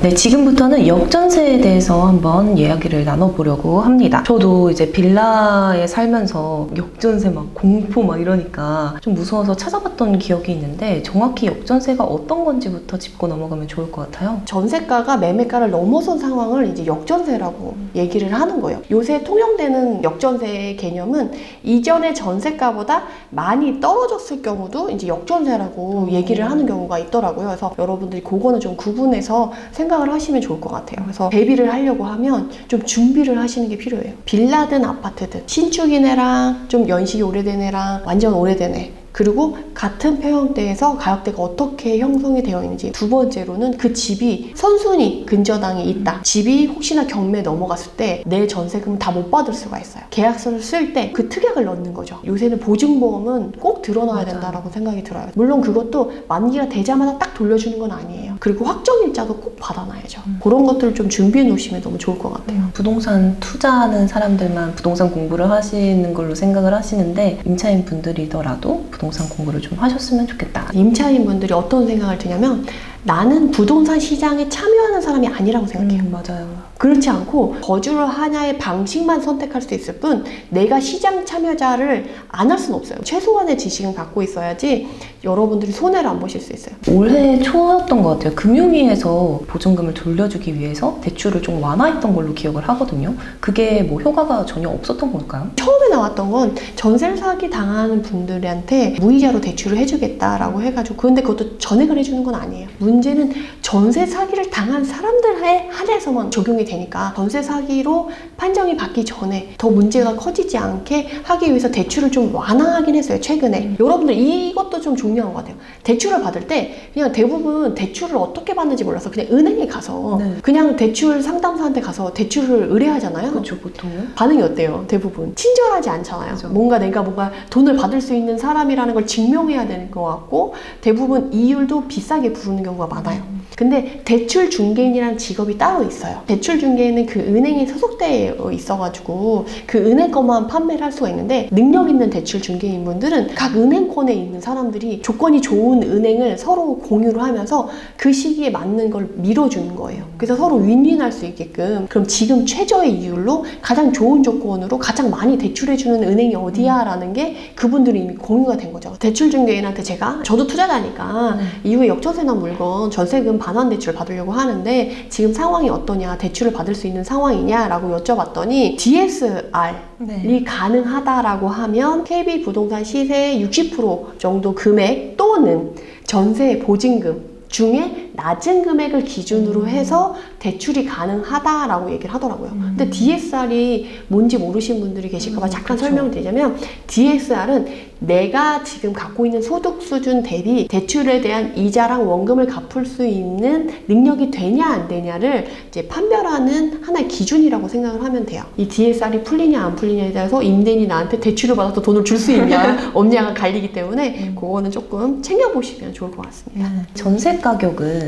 네, 지금부터는 역전세에 대해서 한번 이야기를 나눠보려고 합니다. 저도 이제 빌라에 살면서 역전세 막 공포 막 이러니까 좀 무서워서 찾아봤던 기억이 있는데 정확히 역전세가 어떤 건지부터 짚고 넘어가면 좋을 것 같아요. 전세가가 매매가를 넘어선 상황을 이제 역전세라고 얘기를 하는 거예요. 요새 통용되는 역전세의 개념은 이전의 전세가보다 많이 떨어졌을 경우도 이제 역전세라고 얘기를 하는 경우가 있더라고요. 그래서 여러분들이 그거는 좀 구분해서 생각을 하시면 좋을 것 같아요. 그래서 대비를 하려고 하면 좀 준비를 하시는 게 필요해요. 빌라든 아파트든 신축인 애랑 좀 연식이 오래된 애랑 완전 오래된 애, 그리고 같은 평형대에서 가격대가 어떻게 형성이 되어 있는지, 두 번째로는 그 집이 선순위 근저당이 있다. 집이 혹시나 경매에 넘어갔을 때 내 전세금은 다 못 받을 수가 있어요. 계약서를 쓸 때 그 특약을 넣는 거죠. 요새는 보증보험은 꼭 들어놔야 된다라고 생각이 들어요. 물론 그것도 만기가 되자마자 딱 돌려주는 건 아니에요. 그리고 확정일자도 꼭 받아놔야죠. 그런 것들을 좀 준비해 놓으시면 너무 좋을 것 같아요. 부동산 투자하는 사람들만 부동산 공부를 하시는 걸로 생각을 하시는데 임차인 분들이더라도 부동산 공부를 좀 하셨으면 좋겠다. 임차인 분들이 어떤 생각을 드냐면 나는 부동산 시장에 참여하는 사람이 아니라고 생각해요. 맞아요. 그렇지 않고 거주를 하냐의 방식만 선택할 수 있을 뿐 내가 시장 참여자를 안 할 수는 없어요. 최소한의 지식은 갖고 있어야지 여러분들이 손해를 안 보실 수 있어요. 올해 초였던 것 같아요. 금융위에서 보증금을 돌려주기 위해서 대출을 좀 완화했던 걸로 기억을 하거든요. 그게 뭐 효과가 전혀 없었던 걸까요? 처음에 나왔던 건 전세 사기 당하는 분들한테 무이자로 대출을 해주겠다라고 해가지고, 근데 그것도 전액을 해주는 건 아니에요. 문제는 전세 사기를 당한 사람들에 한해서만 적용이 되니까 전세 사기로 판정이 받기 전에 더 문제가 커지지 않게 하기 위해서 대출을 좀 완화하긴 했어요, 최근에. 여러분들 이것도 좀 중요한 것 같아요. 대출을 받을 때 그냥 대부분 대출을 어떻게 받는지 몰라서 그냥 은행에 가서 그냥 대출 상담사한테 가서 대출을 의뢰하잖아요. 그렇죠, 보통은. 반응이 어때요? 대부분 친절하지 않잖아요. 그렇죠. 뭔가 내가 돈을 받을 수 있는 사람이라는 걸 증명해야 되는 것 같고, 대부분 이율도 비싸게 부르는 경우가 많아요. 근데 대출 중개인이라는 직업이 따로 있어요. 대출 중개인은 그 은행에 소속되어 있어가지고 그 은행 것만 판매를 할 수가 있는데, 능력 있는 대출 중개인 분들은 각 은행권에 있는 사람들이 조건이 좋은 은행을 서로 공유를 하면서 그 시기에 맞는 걸 밀어주는 거예요. 그래서 서로 윈윈할 수 있게끔, 그럼 지금 최저의 이율로 가장 좋은 조건으로 가장 많이 대출해주는 은행이 어디야? 라는 게 그분들이 이미 공유가 된 거죠. 대출 중개인한테 저도 투자자니까 이후에 역전세 난 물건 전세금 반환 대출 받으려고 하는데 지금 상황이 어떠냐, 대출을 받을 수 있는 상황이냐 라고 여쭤봤더니 DSR이 가능하다라고 하면 KB 부동산 시세의 60% 정도 금액 또는 전세 보증금 중에 낮은 금액을 기준으로 해서 대출이 가능하다라고 얘기를 하더라고요. 근데 DSR이 뭔지 모르시는 분들이 계실까봐 잠깐 설명드리자면, DSR은 내가 지금 갖고 있는 소득 수준 대비 대출에 대한 이자랑 원금을 갚을 수 있는 능력이 되냐 안 되냐를 이제 판별하는 하나의 기준이라고 생각을 하면 돼요. 이 DSR이 풀리냐 안 풀리냐에 따라서 임대인이 나한테 대출을 받아서 돈을 줄 수 있냐 없냐가 갈리기 때문에 그거는 조금 챙겨보시면 좋을 것 같습니다. 전세 가격은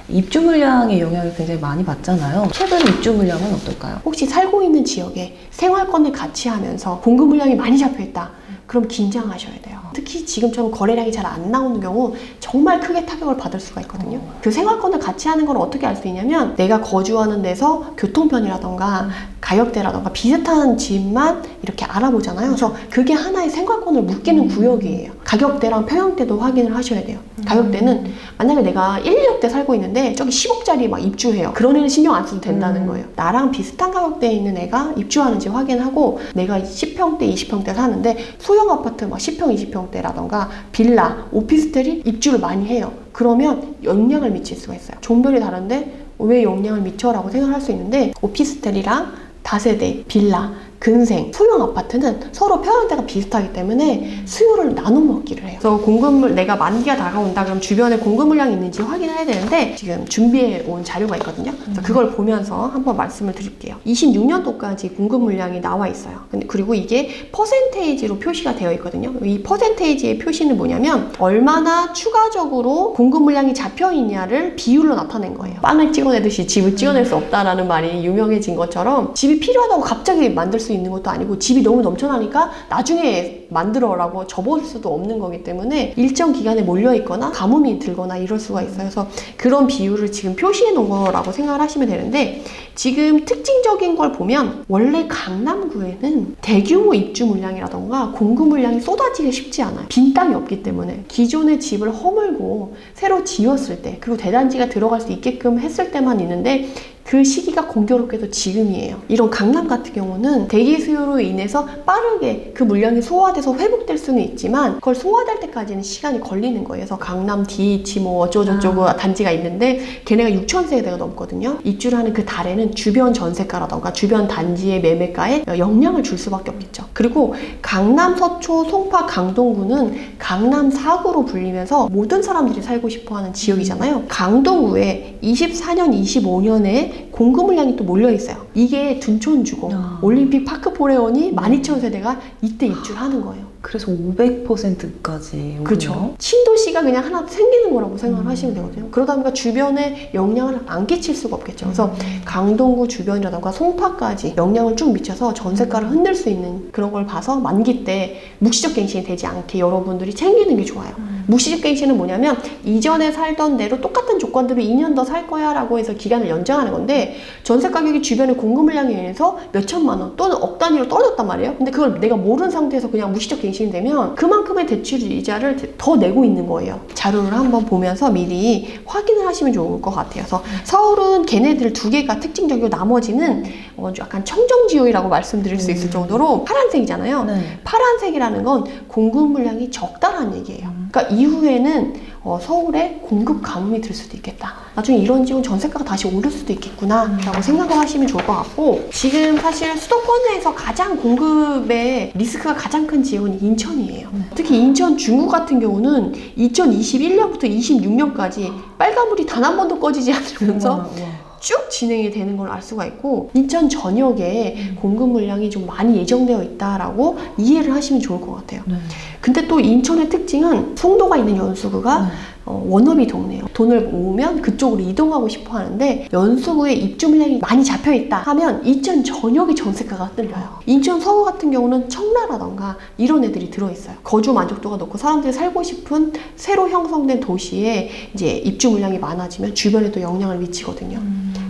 입주 물량의 영향을 굉장히 많이 받잖아요. 최근 입주 물량은 어떨까요? 혹시 살고 있는 지역에 생활권을 같이 하면서 공급 물량이 많이 잡혀있다, 그럼 긴장하셔야 돼요. 특히 지금처럼 거래량이 잘 안 나오는 경우 정말 크게 타격을 받을 수가 있거든요. 그 생활권을 같이 하는 걸 어떻게 알 수 있냐면, 내가 거주하는 데서 교통편이라던가 가격대라던가 비슷한 집만 이렇게 알아보잖아요. 그래서 그게 하나의 생활권을 묶이는 구역이에요. 가격대랑 평형대도 확인을 하셔야 돼요. 가격대는 만약에 내가 1, 2억대 살고 있는데 저기 10억짜리 막 입주해요. 그런 애는 신경 안 써도 된다는 거예요. 나랑 비슷한 가격대에 있는 애가 입주하는지 확인하고, 내가 10평대, 20평대 사는데 소형 아파트 막 10평, 20평대라던가 빌라, 오피스텔이 입주를 많이 해요. 그러면 영향을 미칠 수가 있어요. 종별이 다른데 왜 영향을 미쳐라고 생각할 수 있는데, 오피스텔이랑 다세대, 빌라, 근생, 소형 아파트는 서로 평형대가 비슷하기 때문에 수요를 나눠 먹기를 해요. 그래서 내가 만기가 다가온다 그럼 주변에 공급 물량이 있는지 확인해야 되는데, 지금 준비해 온 자료가 있거든요. 그래서 그걸 보면서 한번 말씀을 드릴게요. 26년도까지 공급 물량이 나와 있어요. 그리고 이게 퍼센테이지로 표시가 되어 있거든요. 이 퍼센테이지의 표시는 뭐냐면 얼마나 추가적으로 공급 물량이 잡혀 있냐를 비율로 나타낸 거예요. 빵을 찍어내듯이 집을 찍어낼 수 없다라는 말이 유명해진 것처럼 집이 필요하다고 갑자기 만들 수 있는 것도 아니고 집이 너무 넘쳐나니까 나중에 만들어라고 접어올 수도 없는 거기 때문에 일정 기간에 몰려 있거나 가뭄이 들거나 이럴 수가 있어요. 그래서 그런 비율을 지금 표시해 놓은 거라고 생각을 하시면 되는데, 지금 특징적인 걸 보면 원래 강남구에는 대규모 입주 물량이라던가 공급 물량이 쏟아지기 쉽지 않아요. 빈 땅이 없기 때문에. 기존의 집을 허물고 새로 지었을 때, 그리고 대단지가 들어갈 수 있게끔 했을 때만 있는데, 그 시기가 공교롭게도 지금이에요. 이런 강남 같은 경우는 대기 수요로 인해서 빠르게 그 물량이 소화돼서 회복될 수는 있지만 그걸 소화될 때까지는 시간이 걸리는 거예요. 그래서 강남 DH 뭐 어쩌고저쩌고 단지가 있는데 걔네가 6,000세대가 넘거든요. 입주를 하는 그 달에는 주변 전세가라던가 주변 단지의 매매가에 영향을 줄 수밖에 없겠죠. 그리고 강남, 서초, 송파, 강동구는 강남 4구로 불리면서 모든 사람들이 살고 싶어하는 지역이잖아요. 강동구에 24년, 25년에 공급 물량이 또 몰려 있어요. 이게 둔촌주공, 올림픽 파크포레온이 12,000세대가 이때 입주를 하는 거예요. 그래서 500%까지. 그렇죠. 신도시가 그냥 하나 생기는 거라고 생각을 하시면 되거든요. 그러다 보니까 주변에 영향을 안 끼칠 수가 없겠죠. 그래서 강동구 주변이라던가 송파까지 영향을 쭉 미쳐서 전세가를 흔들 수 있는 그런 걸 봐서 만기 때 묵시적 갱신이 되지 않게 여러분들이 챙기는 게 좋아요. 묵시적 갱신은 뭐냐면 이전에 살던 대로 똑같은 조건대로 2년 더 살 거야 라고 해서 기간을 연장하는 건데, 전세 가격이 주변에 공급 물량에 의해서 몇 천만 원 또는 억 단위로 떨어졌단 말이에요. 근데 그걸 내가 모르는 상태에서 그냥 묵시적 갱신이 되면 그만큼의 대출 이자를 더 내고 있는 거예요. 자료를 한번 보면서 미리 확인을 하시면 좋을 것 같아요. 그래서 서울은 걔네들 두 개가 특징적이고 나머지는 약간 청정지역이라고 말씀드릴 수 있을 정도로 파란색이잖아요. 네. 파란색이라는 건 공급 물량이 적다라는 얘기예요. 그러니까 이후에는 서울에 공급 가뭄이 들 수도 있겠다. 나중에 이런 지역은 전세가가 다시 오를 수도 있겠구나 라고 생각을 하시면 좋을 것 같고, 지금 사실 수도권 내에서 가장 공급의 리스크가 가장 큰 지역은 인천이에요. 특히 인천 중구 같은 경우는 2021년부터 26년까지 빨간불이 단 한 번도 꺼지지 않으면서 쭉 진행이 되는 걸 알 수가 있고, 인천 전역에 공급 물량이 좀 많이 예정되어 있다라고 이해를 하시면 좋을 것 같아요. 근데 또 인천의 특징은 송도가 있는 연수구가 워너비 동네예요. 돈을 모으면 그쪽으로 이동하고 싶어 하는데 연수구에 입주 물량이 많이 잡혀 있다 하면 인천 전역의 전세가가 흔들려요. 인천 서구 같은 경우는 청라라던가 이런 애들이 들어있어요. 거주 만족도가 높고 사람들이 살고 싶은 새로 형성된 도시에 이제 입주 물량이 많아지면 주변에도 영향을 미치거든요.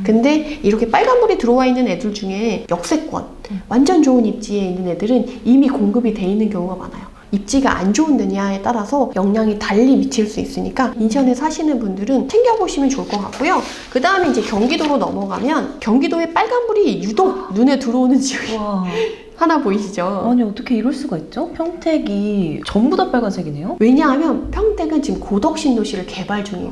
근데 이렇게 빨간불이 들어와 있는 애들 중에 역세권, 완전 좋은 입지에 있는 애들은 이미 공급이 돼 있는 경우가 많아요. 입지가 안 좋은 데냐에 따라서 영향이 달리 미칠 수 있으니까 인천에 사시는 분들은 챙겨보시면 좋을 것 같고요. 그 다음에 이제 경기도로 넘어가면 경기도에 빨간불이 유독 눈에 들어오는 지역이 하나 보이시죠? 아니 어떻게 이럴 수가 있죠? 평택이 전부 다 빨간색이네요? 왜냐하면 평택은 지금 고덕신도시를 개발 중에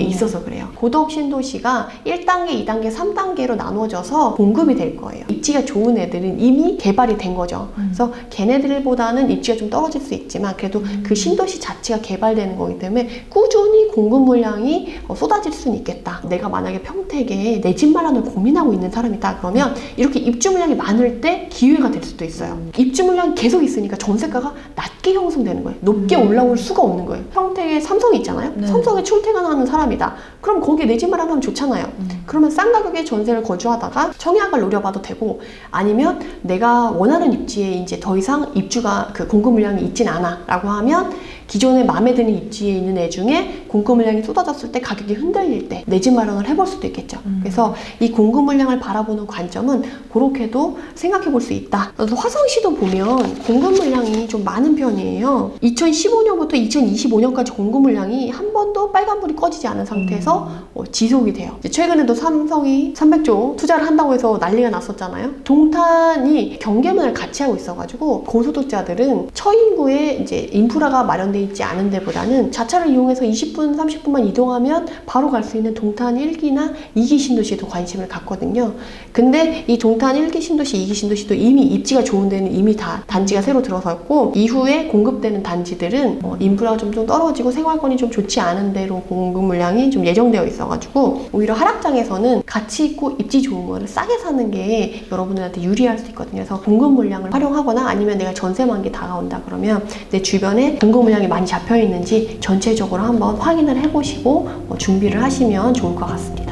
있어서 그래요. 고덕신도시가 1단계, 2단계, 3단계로 나눠져서 공급이 될 거예요. 입지가 좋은 애들은 이미 개발이 된 거죠. 그래서 걔네들보다는 입지가 좀 떨어질 수 있지만 그래도 그 신도시 자체가 개발되는 거기 때문에 꾸준히 공급 물량이 쏟아질 수는 있겠다. 내가 만약에 평택에 내 집 마련을 고민하고 있는 사람이다 그러면 이렇게 입주 물량이 많을 때 기회가 될 수도 있어요. 입주 물량이 계속 있으니까 전세가가 낮게 형성되는 거예요. 높게 올라올 수가 없는 거예요. 평택에 삼성이 있잖아요. 삼성에 출퇴근하는 사람이다. 그럼 거기에 내 집 마련하면 좋잖아요. 그러면 싼 가격에 전세를 거주하다가 청약을 노려봐도 되고, 아니면 내가 원하는 입지에 이제 더 이상 입주가 그 공급 물량이 있진 않아 라고 하면 기존에 마음에 드는 입지에 있는 애 중에 공급 물량이 쏟아졌을 때 가격이 흔들릴 때 내 집 마련을 해볼 수도 있겠죠. 그래서 이 공급 물량을 바라보는 관점은 그렇게도 생각해 볼 수 있다. 그래서 화성시도 보면 공급 물량이 좀 많은 편이에요. 2015년부터 2025년까지 공급 물량이 한 번도 빨간불이 꺼지지 않은 상태에서 지속이 돼요. 최근에도 삼성이 300조 투자를 한다고 해서 난리가 났었잖아요. 동탄이 경계문을 같이 하고 있어가지고 고소득자들은 처인구에 이제 인프라가 마련돼 있지 않은 데보다는 자차를 이용해서 20분, 30분만 이동하면 바로 갈 수 있는 동탄 1기나 2기 신도시에도 관심을 갖거든요. 근데 이 동탄 1기 신도시, 2기 신도시도 이미 입지가 좋은 데는 이미 다 단지가 새로 들어섰고, 이후에 공급되는 단지들은 인프라가 좀 떨어지고 생활권이 좀 좋지 않은 데로 공급 물량이 좀 예정되어 있어가지고 오히려 하락장에서는 가치 있고 입지 좋은 거를 싸게 사는 게 여러분들한테 유리할 수 있거든요. 그래서 공급 물량을 활용하거나 아니면 내가 전세 만기 다가온다 그러면 내 주변에 공급 물량이 많이 잡혀 있는지 전체적으로 한번 확인을 해보시고 준비를 하시면 좋을 것 같습니다.